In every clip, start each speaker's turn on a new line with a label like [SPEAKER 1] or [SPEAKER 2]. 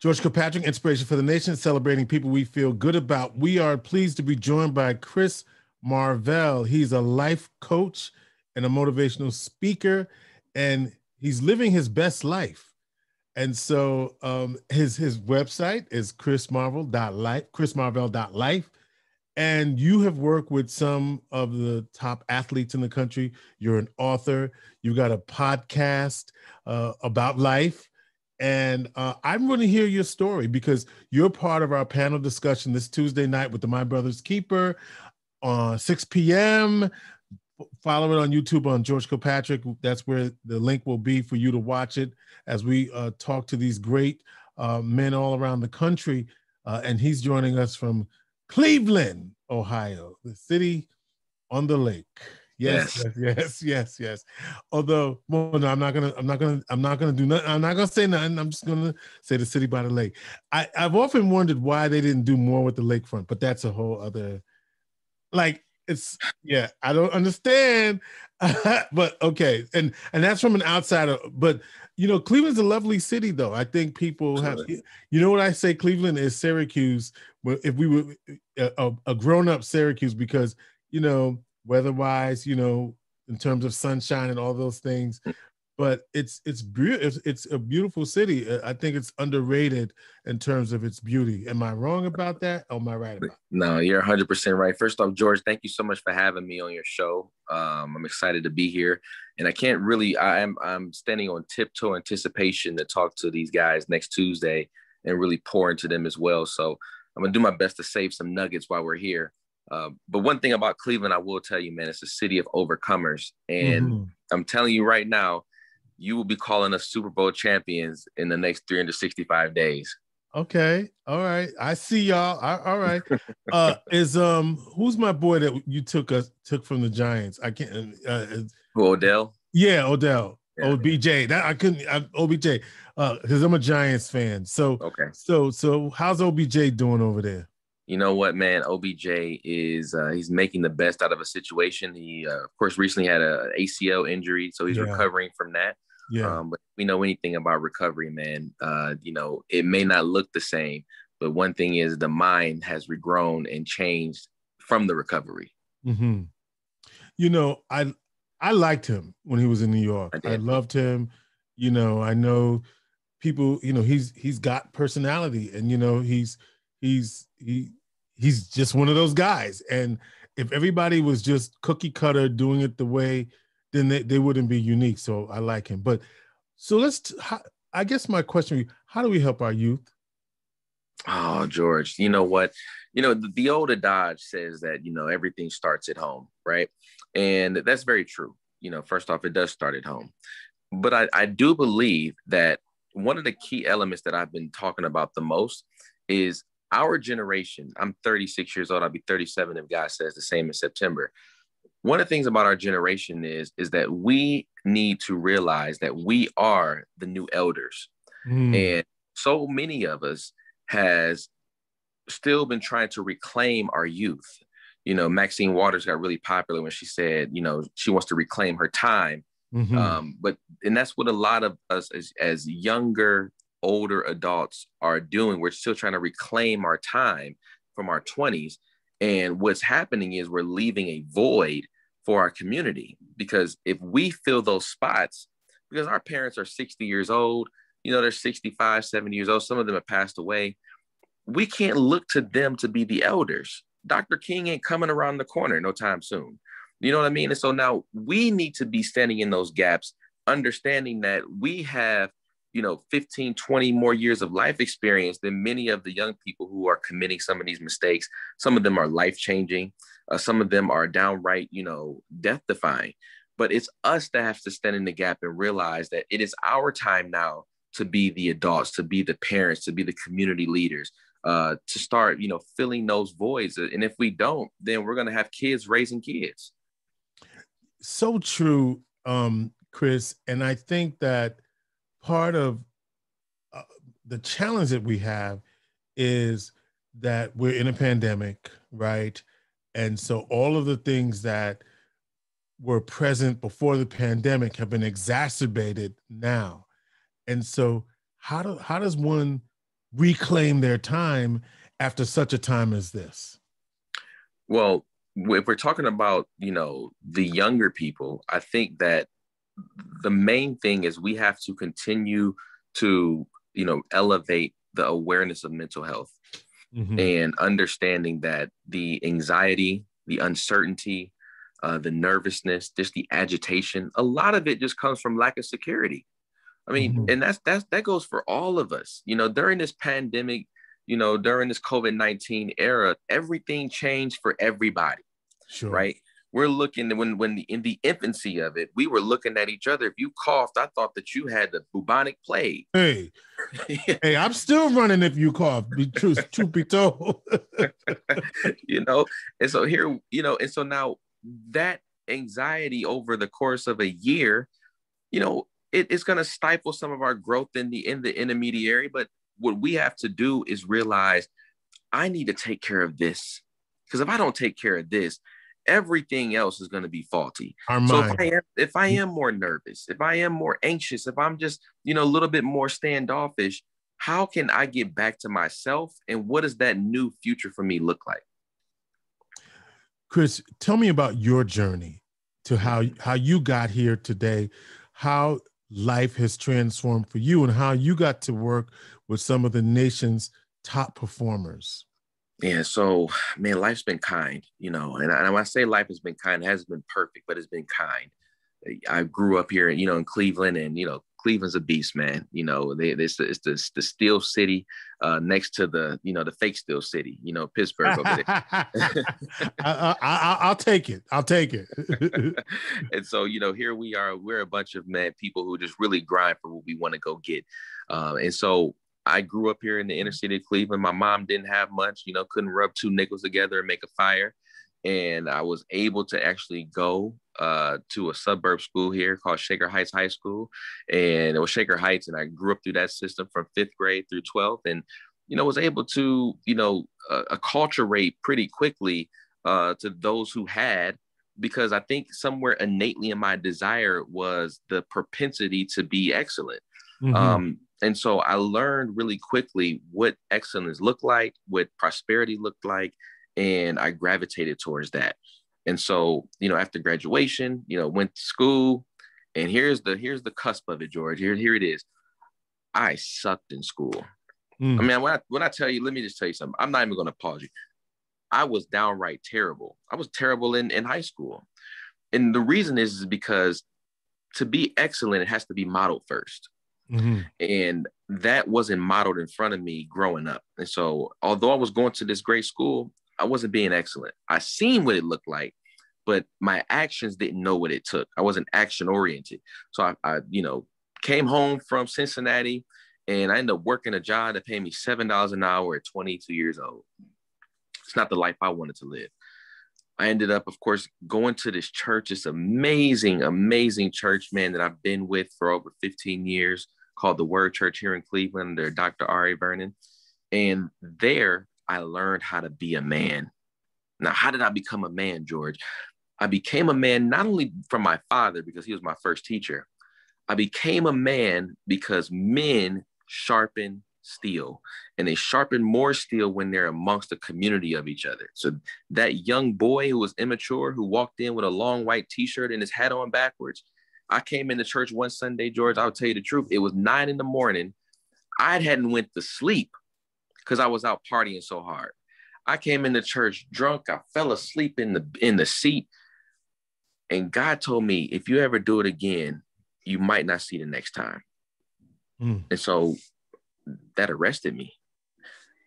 [SPEAKER 1] George Kilpatrick, Inspiration for the Nation, celebrating people we feel good about. We are pleased to be joined by Chris Marvell. He's a life coach and a motivational speaker, and he's living his best life. And so his website is chrismarvell.life. And you have worked with some of the top athletes in the country. You're an author. You got a podcast about life. And I'm going to hear your story because you're part of our panel discussion this Tuesday night with the My Brother's Keeper on 6 p.m. Follow it on YouTube on George Kilpatrick. That's where the link will be for you to watch it as we talk to these great men all around the country. And he's joining us from Cleveland, Ohio, the city on the lake. Yes. Although, well, no, I'm not gonna do nothing. I'm not gonna say nothing. I'm just gonna say the city by the lake. I've often wondered why they didn't do more with the lakefront, but that's a whole other. I don't understand. But okay, and that's from an outsider. But Cleveland's a lovely city, though. I think people have. You know what I say? Cleveland is Syracuse. If we were a grown-up Syracuse, because weather-wise, in terms of sunshine and all those things. But it's a beautiful city. I think it's underrated in terms of its beauty. Am I wrong about that? Or am I right about that?
[SPEAKER 2] No, you're 100% right. First off, George, thank you so much for having me on your show. I'm excited to be here, and I'm standing on tiptoe anticipation to talk to these guys next Tuesday and really pour into them as well. So I'm gonna do my best to save some nuggets while we're here. But one thing about Cleveland, I will tell you, man, it's a city of overcomers, and I'm telling you right now, you will be calling us Super Bowl champions in the next 365 days.
[SPEAKER 1] Okay. All right. I see y'all. All right. Who's my boy that you took from the Giants? I can't.
[SPEAKER 2] Odell?
[SPEAKER 1] Yeah, Odell. Yeah. OBJ. OBJ. Because I'm a Giants fan. So
[SPEAKER 2] okay.
[SPEAKER 1] So how's OBJ doing over there?
[SPEAKER 2] You know what, man? OBJ is he's making the best out of a situation. He, of course, recently had an ACL injury, so he's recovering from that.
[SPEAKER 1] Yeah.
[SPEAKER 2] But we know anything about recovery, man. It may not look the same, but one thing is the mind has regrown and changed from the recovery.
[SPEAKER 1] Mm-hmm. I liked him when he was in New York. I loved him. I know people. He's got personality, and he's just one of those guys. And if everybody was just cookie cutter doing it the way, then they wouldn't be unique. So I like him. But so I guess my question, how do we help our youth?
[SPEAKER 2] Oh, George, you know what? The old adage says that, everything starts at home, right? And that's very true. First off, it does start at home. But I do believe that one of the key elements that I've been talking about the most is our generation. I'm 36 years old. I'll be 37 if God says the same in September. One of the things about our generation is that we need to realize that we are the new elders. And so many of us has still been trying to reclaim our youth. Maxine Waters got really popular when she said, she wants to reclaim her time. And that's what a lot of us as younger, older adults are doing. We're still trying to reclaim our time from our 20s. And what's happening is we're leaving a void for our community, because if we fill those spots, because our parents are 60 years old, they're 65, 70 years old. Some of them have passed away. We can't look to them to be the elders. Dr. King ain't coming around the corner no time soon. You know what I mean? And so now we need to be standing in those gaps, understanding that we have 15, 20 more years of life experience than many of the young people who are committing some of these mistakes. Some of them are life-changing. Some of them are downright, death-defying. But it's us that have to stand in the gap and realize that it is our time now to be the adults, to be the parents, to be the community leaders, to start, filling those voids. And if we don't, then we're going to have kids raising kids.
[SPEAKER 1] So true, Chris. And I think that part of the challenge that we have is that we're in a pandemic, right? And so all of the things that were present before the pandemic have been exacerbated now. And so how does one reclaim their time after such a time as this?
[SPEAKER 2] Well, if we're talking about, the younger people, I think that the main thing is we have to continue to, elevate the awareness of mental health and understanding that the anxiety, the uncertainty, the nervousness, just the agitation, a lot of it just comes from lack of security. I mean, and that goes for all of us, during this pandemic, during this COVID-19 era, everything changed for everybody.
[SPEAKER 1] Sure.
[SPEAKER 2] Right. We're looking in the infancy of it, we were looking at each other. If you coughed, I thought that you had the bubonic plague.
[SPEAKER 1] Hey, I'm still running if you cough. Truth be told.
[SPEAKER 2] And so here, and so now that anxiety over the course of a year, it's going to stifle some of our growth in the intermediary. But what we have to do is realize I need to take care of this, because if I don't take care of this, everything else is going to be faulty. So if I am more nervous, if I am more anxious, if I'm just, a little bit more standoffish, how can I get back to myself? And what does that new future for me look like?
[SPEAKER 1] Chris, tell me about your journey to how you got here today, how life has transformed for you, and how you got to work with some of the nation's top performers.
[SPEAKER 2] Yeah, so man, life's been kind, and when I say life has been kind, it hasn't been perfect, but it's been kind. I grew up here, in Cleveland, and Cleveland's a beast, man. It's the Steel City next to the fake Steel City, Pittsburgh over there.
[SPEAKER 1] I'll take it.
[SPEAKER 2] And so, here we are. We're a bunch of people who just really grind for what we want to go get. And so I grew up here in the inner city of Cleveland. My mom didn't have much, couldn't rub two nickels together and make a fire. And I was able to actually go to a suburb school here called Shaker Heights High School. And it was Shaker Heights. And I grew up through that system from 5th grade through 12th. And, was able to, acculturate pretty quickly to those who had, because I think somewhere innately in my desire was the propensity to be excellent. And so I learned really quickly what excellence looked like, what prosperity looked like, and I gravitated towards that. And so, after graduation, went to school, and here's the cusp of it, George. Here it is. I sucked in school. I mean, when I tell you, let me just tell you something. I'm not even going to pause you. I was downright terrible. I was terrible in high school. And the reason is because to be excellent, it has to be modeled first. And that wasn't modeled in front of me growing up. And so, although I was going to this great school, I wasn't being excellent. I seen what it looked like, but my actions didn't know what it took. I wasn't action oriented. So I came home from Cincinnati, and I ended up working a job that paid me $7 an hour at 22 years old. It's not the life I wanted to live. I ended up, of course, going to this church, this amazing, amazing church, man, that I've been with for over 15 years, called the Word Church here in Cleveland, under Dr. Ari Vernon. And there I learned how to be a man. Now, how did I become a man, George? I became a man not only from my father, because he was my first teacher. I became a man because men sharpen steel, and they sharpen more steel when they're amongst a community of each other. So that young boy who was immature, who walked in with a long white t-shirt and his hat on backwards, I came into church one Sunday, George, I'll tell you the truth. It was 9 a.m. I hadn't went to sleep because I was out partying so hard. I came into church drunk. I fell asleep in the seat. And God told me, if you ever do it again, you might not see the next time. And so that arrested me.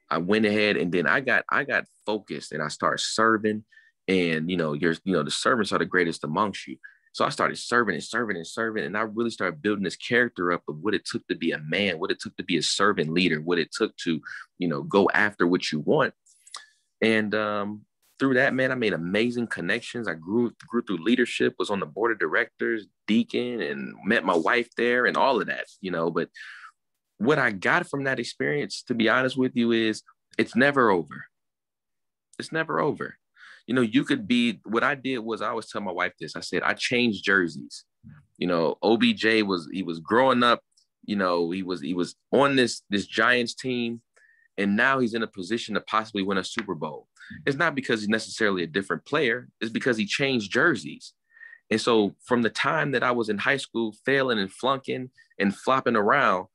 [SPEAKER 2] I went ahead, and then I got focused, and I started serving. And the servants are the greatest amongst you. So I started serving, and I really started building this character up of what it took to be a man, what it took to be a servant leader, what it took to, go after what you want. And through that, man, I made amazing connections. I grew through leadership, was on the board of directors, deacon, and met my wife there, and all of that, But what I got from that experience, to be honest with you, is it's never over. It's never over. You could be, what I did was, I always tell my wife this, I said, I changed jerseys. OBJ was growing up, he was on this Giants team, And now he's in a position to possibly win a Super Bowl. It's not because he's necessarily a different player. It's because he changed jerseys. And so from the time that I was in high school, failing and flunking and flopping around,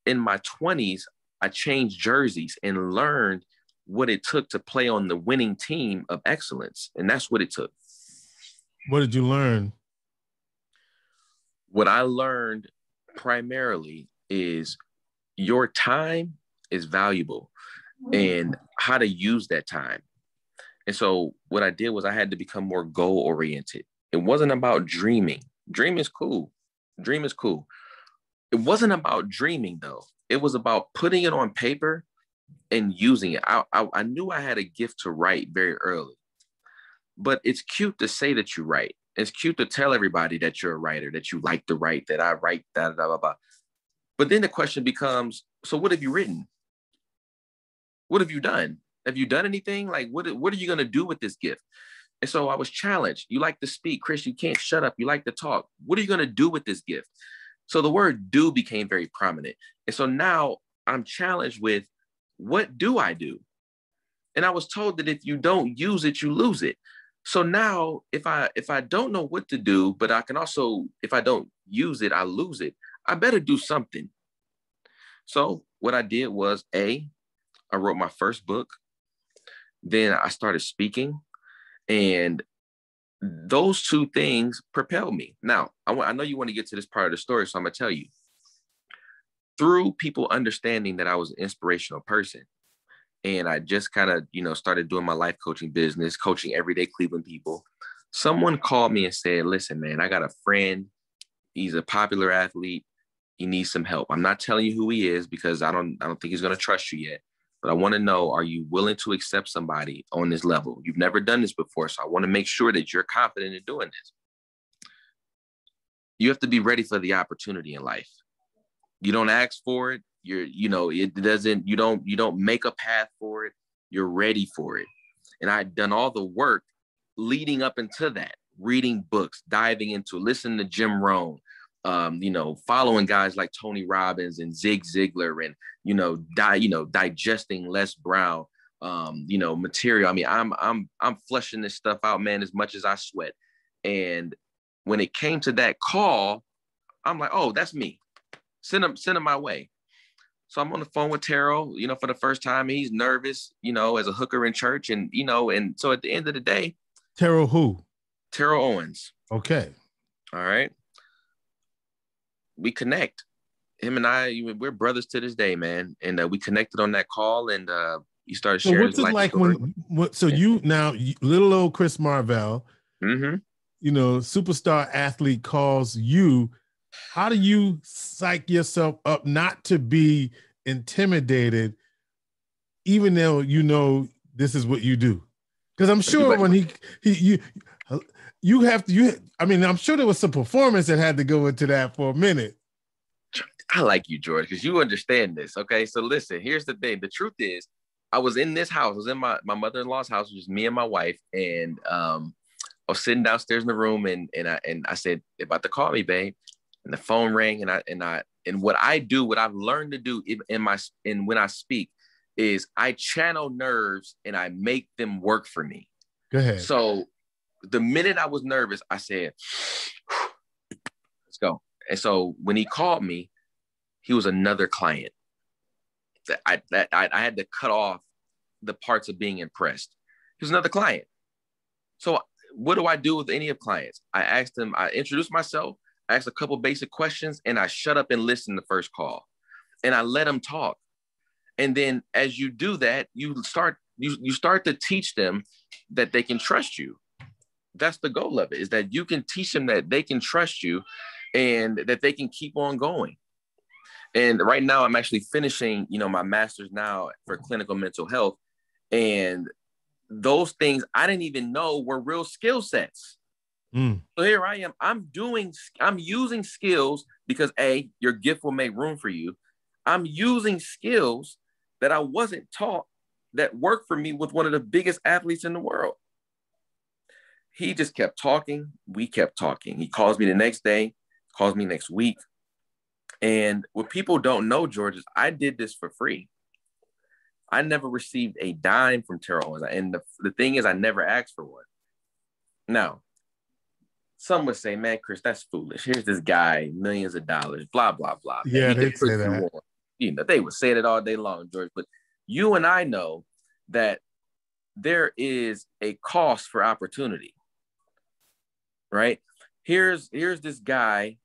[SPEAKER 2] in my 20s, I changed jerseys and learned what it took to play on the winning team of excellence. And that's what it took.
[SPEAKER 1] What did you learn?
[SPEAKER 2] What I learned primarily is your time is valuable and how to use that time. And so what I did was I had to become more goal oriented. It wasn't about dreaming. Dream is cool. Dream is cool. It wasn't about dreaming though. It was about putting it on paper and using it. I knew I had a gift to write very early, but it's cute to say that you write. It's cute to tell everybody that you're a writer, that you like to write, that I write, that, blah, blah, blah. But then the question becomes, so what have you written? What have you done? Have you done anything? Like, what are you going to do with this gift? And so I was challenged. You like to speak, Chris, you can't shut up. You like to talk. What are you going to do with this gift? So the word do became very prominent. And so now I'm challenged with, what do I do? And I was told that if you don't use it, you lose it. So now if I don't know what to do, but I can also, if I don't use it, I lose it, I better do something. So what I did was I wrote my first book. Then I started speaking, and those two things propelled me. Now, I know you want to get to this part of the story, so I'm going to tell you. Through people understanding that I was an inspirational person, and I just kind of, started doing my life coaching business, coaching everyday Cleveland people, someone called me and said, listen, man, I got a friend. He's a popular athlete. He needs some help. I'm not telling you who he is because I don't think he's going to trust you yet. But I want to know, are you willing to accept somebody on this level? You've never done this before, so I want to make sure that you're confident in doing this. You have to be ready for the opportunity in life. You don't ask for it. You don't make a path for it. You're ready for it. And I'd done all the work leading up into that, reading books, diving into, listening to Jim Rohn, following guys like Tony Robbins and Zig Ziglar, and digesting Les Brown, material. I mean, I'm fleshing this stuff out, man, as much as I sweat. And when it came to that call, I'm like, oh, that's me. Send him my way. So I'm on the phone with Terrell, for the first time. He's nervous, as a hooker in church, and and so at the end of the day,
[SPEAKER 1] Terrell who?
[SPEAKER 2] Terrell Owens.
[SPEAKER 1] Okay.
[SPEAKER 2] All right. We connect. Him and I, we're brothers to this day, man. And we connected on that call, and he started sharing.
[SPEAKER 1] So what's it like little old Chris Marvell, superstar athlete calls you? How do you psych yourself up not to be intimidated, even though this is what you do? Because I'm sure when I'm sure there was some performance that had to go into that for a minute.
[SPEAKER 2] I like you, George, because you understand this. Okay. So listen, here's the thing. The truth is, I was in this house. I was in my mother-in-law's house, which was me and my wife. And I was sitting downstairs in the room, and I said, they're about to call me, babe. And the phone rang, and what I've learned to do when I speak is I channel nerves and I make them work for me.
[SPEAKER 1] Go ahead.
[SPEAKER 2] So the minute I was nervous, I said, let's go. And so when he called me, he was another client that I had to cut off the parts of being impressed. He was another client. So what do I do with any of clients? I introduced myself, I asked a couple basic questions, and I shut up and listened the first call. And I let them talk. And then as you do that, you start to teach them that they can trust you. That's the goal of it, is that you can teach them that they can trust you and that they can keep on going. And right now I'm actually finishing, my master's now for clinical mental health. And those things I didn't even know were real skill sets. So here I am. I'm using skills because your gift will make room for you. I'm using skills that I wasn't taught that work for me with one of the biggest athletes in the world. He just kept talking. We kept talking. He calls me the next day, calls me next week. And what people don't know, George, is I did this for free. I never received a dime from Terrell Owens. And the thing is, I never asked for one. Now, some would say, man, Chris, that's foolish. Here's this guy, millions of dollars, blah, blah, blah. Man,
[SPEAKER 1] Yeah, they'd say that.
[SPEAKER 2] You know, they would say it all day long, George. But you and I know that there is a cost for opportunity, right? Here's this guy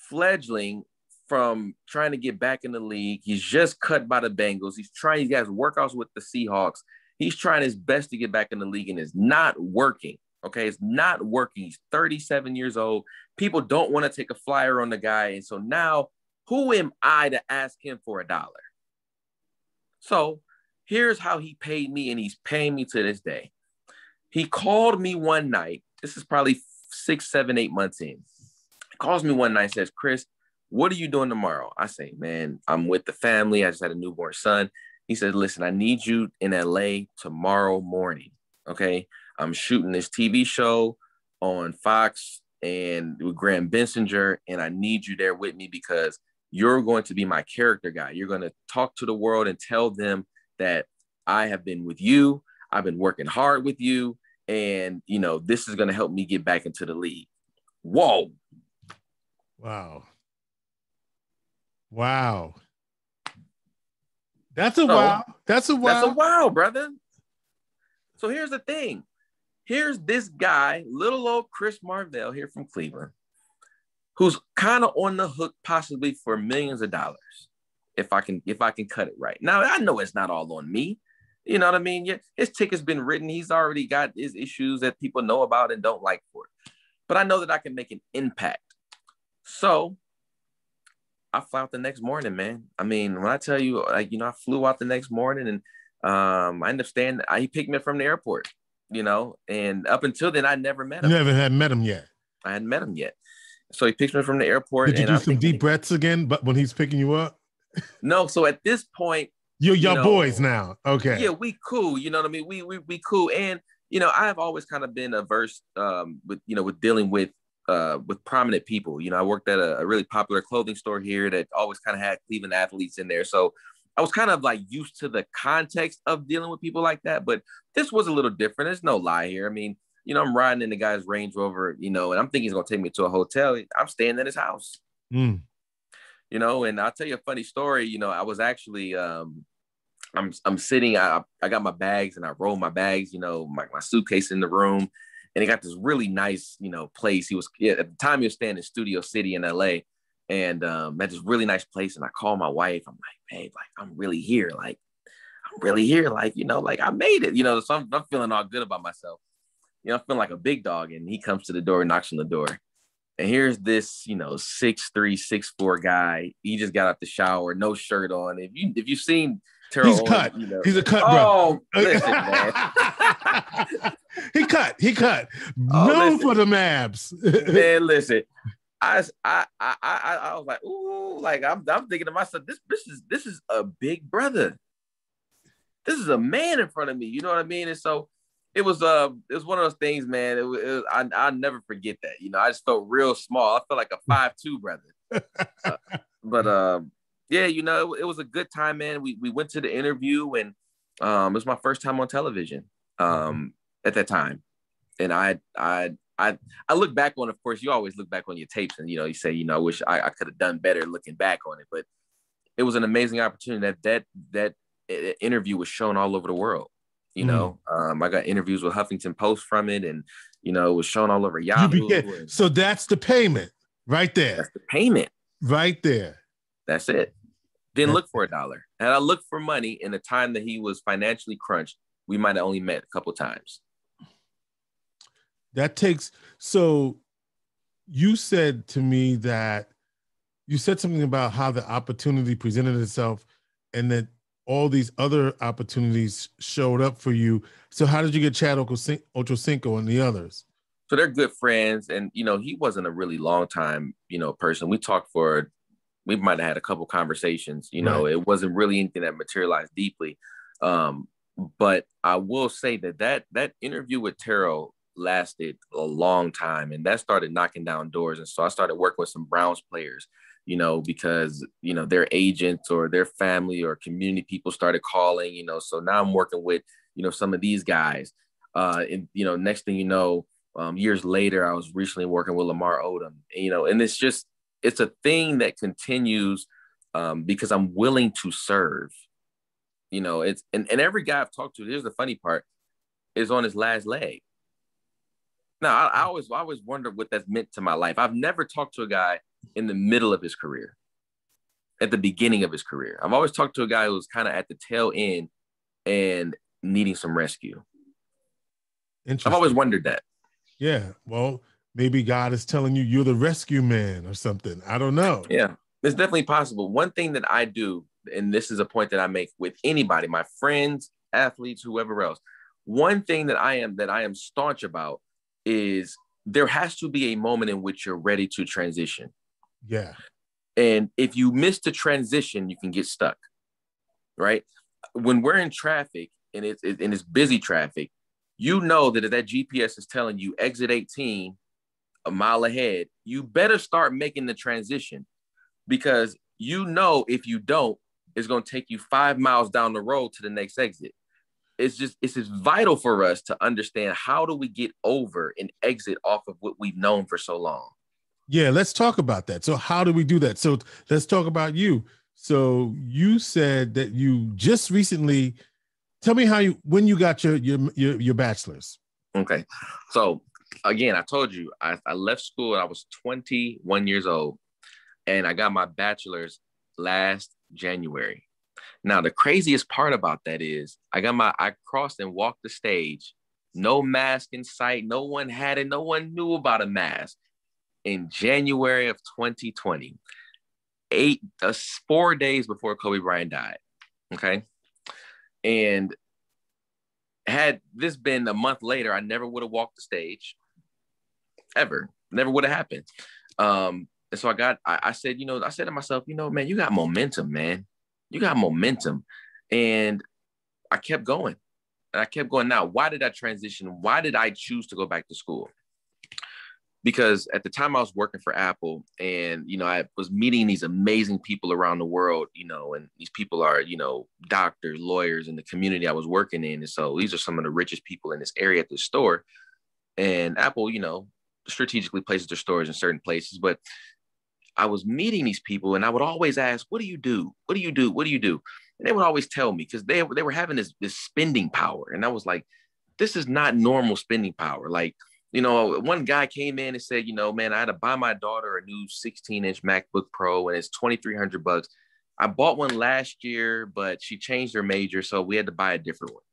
[SPEAKER 2] fledgling from trying to get back in the league. He's just cut by the Bengals. He has workouts with the Seahawks. He's trying his best to get back in the league, and it's not working. Okay, it's not working. He's 37 years old. People don't want to take a flyer on the guy. And so now, who am I to ask him for $1? So here's how he paid me, and he's paying me to this day. He called me one night. This is probably 6, 7, 8 months in. He calls me one night and says, Chris, what are you doing tomorrow? I say, man, I'm with the family. I just had a newborn son. He says, listen, I need you in LA tomorrow morning. Okay. I'm shooting this TV show on Fox and with Graham Bensinger, and I need you there with me because you're going to be my character guy. You're going to talk to the world and tell them that I have been with you. I've been working hard with you. And, you know, this is going to help me get back into the league. Whoa.
[SPEAKER 1] Wow. Wow. That's a wow. That's a wow.
[SPEAKER 2] That's a wow, brother. So here's the thing. Here's this guy, little old Chris Marvell here from Cleveland, who's kind of on the hook possibly for millions of dollars, if I can cut it right. Now, I know it's not all on me. You know what I mean? Yeah, his ticket's been written. He's already got his issues that people know about and don't like for it. But I know that I can make an impact. So I flew out the next morning, man. I mean, when I tell you, like, you know, I flew out the next morning and I ended up staying. He picked me up from the airport. You know, and up until then, I never met him.
[SPEAKER 1] You never had met him yet.
[SPEAKER 2] I hadn't met him yet. So he picked me from the airport.
[SPEAKER 1] Did you do some deep breaths again? But when he's picking you up?
[SPEAKER 2] No. So at this point,
[SPEAKER 1] you're boys now. Okay.
[SPEAKER 2] Yeah, we cool. You know what I mean? We cool. And you know, I've always kind of been averse with dealing with prominent people. You know, I worked at a really popular clothing store here that always kind of had Cleveland athletes in there. So I was kind of like used to the context of dealing with people like that, but this was a little different. There's no lie here. I mean, you know, I'm riding in the guy's Range Rover, you know, and I'm thinking he's going to take me to a hotel. I'm staying at his house, you know, and I'll tell you a funny story. You know, I was actually, I'm sitting, I got my bags and I rolled my bags, you know, my suitcase in the room, and he got this really nice, you know, place. At the time he was staying in Studio City in LA. And at this really nice place. And I called my wife. I'm like, babe, like, I'm really here. Like, you know, like I made it, you know, so I'm feeling all good about myself. You know, I'm feeling like a big dog. And he comes to the door, knocks on the door. And here's this, you know, 6'3", 6'4" guy. He just got out the shower, no shirt on. If you've seen Terrell Owens,
[SPEAKER 1] cut.
[SPEAKER 2] You know,
[SPEAKER 1] he's a cut,
[SPEAKER 2] bro.
[SPEAKER 1] Listen,
[SPEAKER 2] man.
[SPEAKER 1] he cut. Known for the abs.
[SPEAKER 2] Man, listen. I was like, ooh, like I'm thinking to myself, this is a big brother. This is a man in front of me. You know what I mean? And so it was one of those things, man. I'll never forget that. You know, I just felt real small. I felt like a 5'2" brother. But yeah, you know, it was a good time, man. We went to the interview, and it was my first time on television at that time, and I look back on, of course, you always look back on your tapes and, you know, you say, you know, I wish I could have done better looking back on it, but it was an amazing opportunity that interview was shown all over the world. You know, I got interviews with Huffington Post from it, and, you know, it was shown all over Yahoo.
[SPEAKER 1] So that's the payment right there.
[SPEAKER 2] That's the payment
[SPEAKER 1] right there.
[SPEAKER 2] That's it. Didn't look for $1. Had I looked for money in the time that he was financially crunched, we might have only met a couple times.
[SPEAKER 1] So you said to me that you said something about how the opportunity presented itself and that all these other opportunities showed up for you. So how did you get Chad Ochocinco and the others?
[SPEAKER 2] So they're good friends. And, you know, he wasn't a really long time, you know, person. We might have had a couple conversations, you know, It wasn't really anything that materialized deeply. But I will say that interview with Terrell lasted a long time, and that started knocking down doors. And so I started working with some Browns players, because, their agents or their family or community people started calling, so now I'm working with, some of these guys. And, next thing you know, years later, I was recently working with Lamar Odom, and it's a thing that continues because I'm willing to serve, and every guy I've talked to, here's the funny part, is on his last leg. Now, I always wondered what that's meant to my life. I've never talked to a guy in the middle of his career, at the beginning of his career. I've always talked to a guy who was kind of at the tail end and needing some rescue. I've always wondered that.
[SPEAKER 1] Yeah. Well, maybe God is telling you you're the rescue man or something. I don't know.
[SPEAKER 2] Yeah, it's definitely possible. One thing that I do, and this is a point that I make with anybody, my friends, athletes, whoever else, one thing that I am staunch about is there has to be a moment in which you're ready to transition.
[SPEAKER 1] Yeah.
[SPEAKER 2] And if you miss the transition, you can get stuck, right? When we're in traffic and it's busy traffic, that if that GPS is telling you exit 18 a mile ahead, you better start making the transition, because if you don't, it's going to take you 5 miles down the road to the next exit. It's just vital for us to understand, how do we get over and exit off of what we've known for so long?
[SPEAKER 1] Yeah, let's talk about that. So how do we do that? So let's talk about you. So you said that you just recently, tell me when you got your bachelor's.
[SPEAKER 2] Okay. So again, I told you, I left school and I was 21 years old, and I got my bachelor's last January. Now, the craziest part about that is I crossed and walked the stage, no mask in sight. No one had it. No one knew about a mask in January of 2020, 4 days before Kobe Bryant died. Okay. And had this been a month later, I never would have walked the stage ever. Never would have happened. And so I said to myself, man, you got momentum, man. You got momentum. And I kept going. Now, why did I transition? Why did I choose to go back to school? Because at the time I was working for Apple, and, I was meeting these amazing people around the world, and these people are, doctors, lawyers in the community I was working in. And so these are some of the richest people in this area at the store. And Apple, strategically places their stores in certain places. But I was meeting these people, and I would always ask, what do you do? What do you do? What do you do? And they would always tell me, because they were having this spending power. And I was like, this is not normal spending power. Like, one guy came in and said, man, I had to buy my daughter a new 16-inch MacBook Pro, and it's $2,300. I bought one last year, but she changed her major, so we had to buy a different one.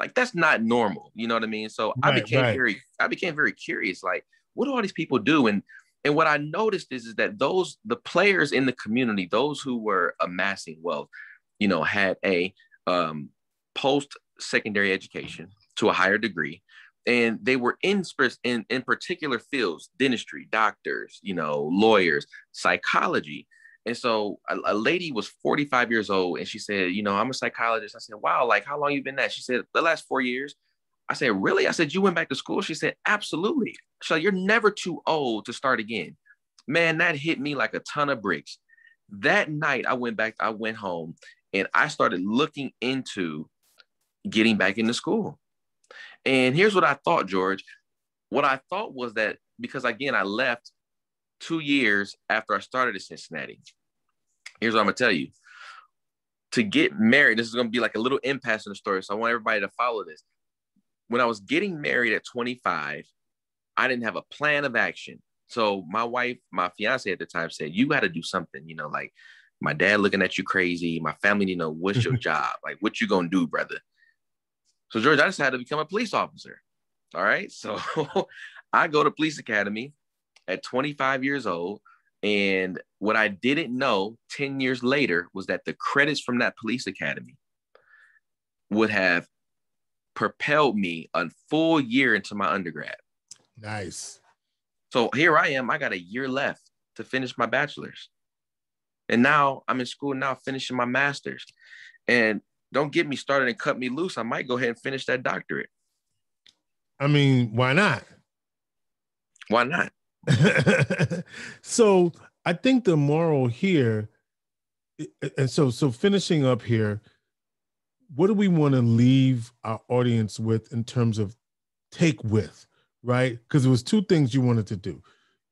[SPEAKER 2] Like, that's not normal. You know what I mean? So I became very curious. Like, what do all these people do? And what I noticed is that the players in the community, those who were amassing wealth, had a post-secondary education to a higher degree. And they were in particular fields: dentistry, doctors, lawyers, psychology. And so a lady was 45 years old, and she said, I'm a psychologist. I said, wow, like, how long you been at? She said, the last 4 years. I said, really? I said, you went back to school? She said, absolutely. So you're never too old to start again. Man, that hit me like a ton of bricks. That night I went home, and I started looking into getting back into school. And here's what I thought, George. What I thought was that, because again, I left 2 years after I started at Cincinnati. Here's what I'm gonna tell you. To get married, this is gonna be like a little impasse in the story, so I want everybody to follow this. When I was getting married at 25, I didn't have a plan of action. So my wife, my fiance at the time, said, you got to do something, like, my dad looking at you crazy. My family, what's your job? Like, what you gonna do, brother? So, George, I decided to become a police officer. All right. So I go to police academy at 25 years old. And what I didn't know 10 years later was that the credits from that police academy would have propelled me a full year into my undergrad.
[SPEAKER 1] Nice.
[SPEAKER 2] So here I am. I got a year left to finish my bachelor's. And now I'm in school now, finishing my master's. And don't get me started and cut me loose. I might go ahead and finish that doctorate.
[SPEAKER 1] I mean, why not?
[SPEAKER 2] Why not?
[SPEAKER 1] So I think the moral here, and so finishing up here, what do we want to leave our audience with in terms of take with, right? Because it was two things you wanted to do.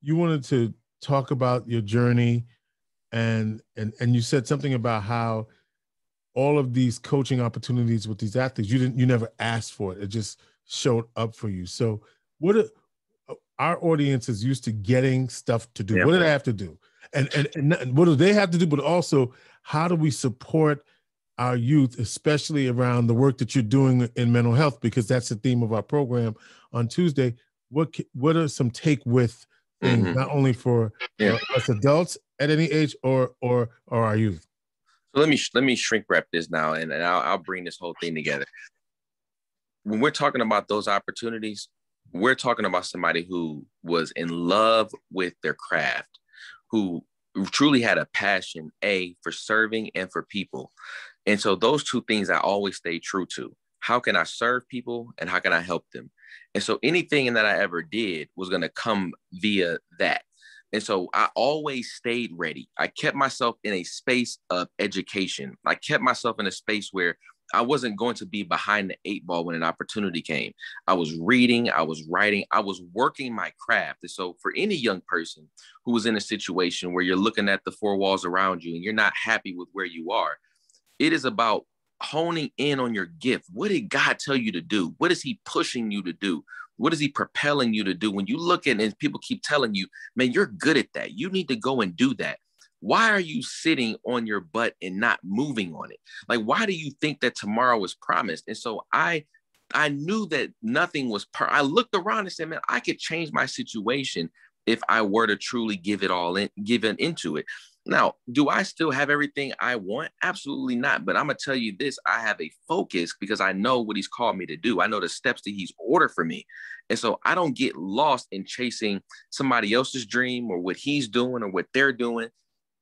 [SPEAKER 1] You wanted to talk about your journey, and you said something about how all of these coaching opportunities with these athletes, you never asked for it. It just showed up for you. So what are, our audience is used to getting stuff to do. Yeah. What do they have to do? And what do they have to do? But also, how do we support our youth, especially around the work that you're doing in mental health? Because that's the theme of our program on Tuesday. What are some take with things, not only for us adults at any age or our youth?
[SPEAKER 2] So let me shrink wrap this now, and I'll bring this whole thing together. When we're talking about those opportunities, we're talking about somebody who was in love with their craft, who truly had a passion, for serving and for people. And so those two things I always stay true to. How can I serve people and how can I help them? And so anything that I ever did was going to come via that. And so I always stayed ready. I kept myself in a space of education. I kept myself in a space where I wasn't going to be behind the 8 ball when an opportunity came. I was reading, I was writing, I was working my craft. And so for any young person who was in a situation where you're looking at the 4 walls around you and you're not happy with where you are, it is about honing in on your gift. What did God tell you to do? What is he pushing you to do? What is he propelling you to do? When you look at it and people keep telling you, man, you're good at that. You need to go and do that. Why are you sitting on your butt and not moving on it? Like, why do you think that tomorrow is promised? And so I knew that nothing was I looked around and said, man, I could change my situation if I were to truly give in into it. Now, do I still have everything I want? Absolutely not. But I'm going to tell you this, I have a focus because I know what he's called me to do. I know the steps that he's ordered for me. And so I don't get lost in chasing somebody else's dream or what he's doing or what they're doing.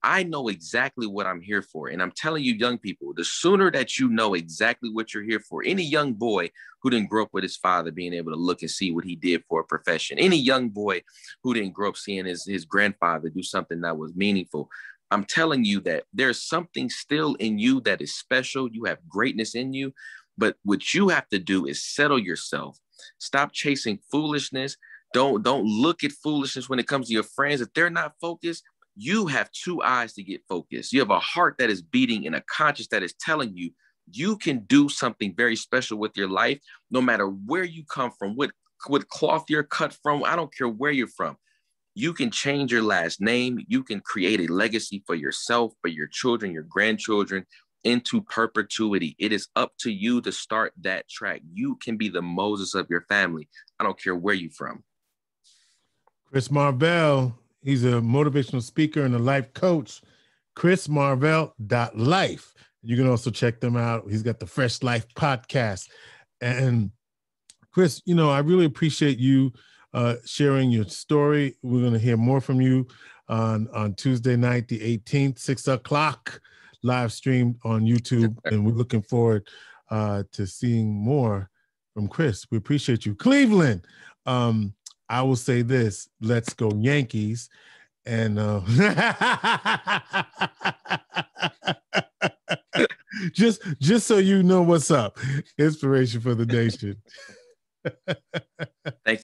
[SPEAKER 2] I know exactly what I'm here for. And I'm telling you, young people, the sooner that you know exactly what you're here for, any young boy who didn't grow up with his father being able to look and see what he did for a profession, any young boy who didn't grow up seeing his grandfather do something that was meaningful, I'm telling you that there's something still in you that is special. You have greatness in you. But what you have to do is settle yourself. Stop chasing foolishness. Don't look at foolishness when it comes to your friends. If they're not focused, you have 2 eyes to get focused. You have a heart that is beating and a conscience that is telling you you can do something very special with your life, no matter where you come from, what cloth you're cut from. I don't care where you're from. You can change your last name. You can create a legacy for yourself, for your children, your grandchildren, into perpetuity. It is up to you to start that track. You can be the Moses of your family. I don't care where you're from.
[SPEAKER 1] Chris Marvell, he's a motivational speaker and a life coach. chrismarvell.life. You can also check them out. He's got the Fresh Life podcast. And Chris, I really appreciate you sharing your story. We're going to hear more from you on Tuesday night, the 18th, 6 o'clock, live streamed on YouTube. And we're looking forward to seeing more from Chris. We appreciate you. Cleveland, I will say this, let's go Yankees. And just so you know what's up, inspiration for the nation.
[SPEAKER 2] Thanks.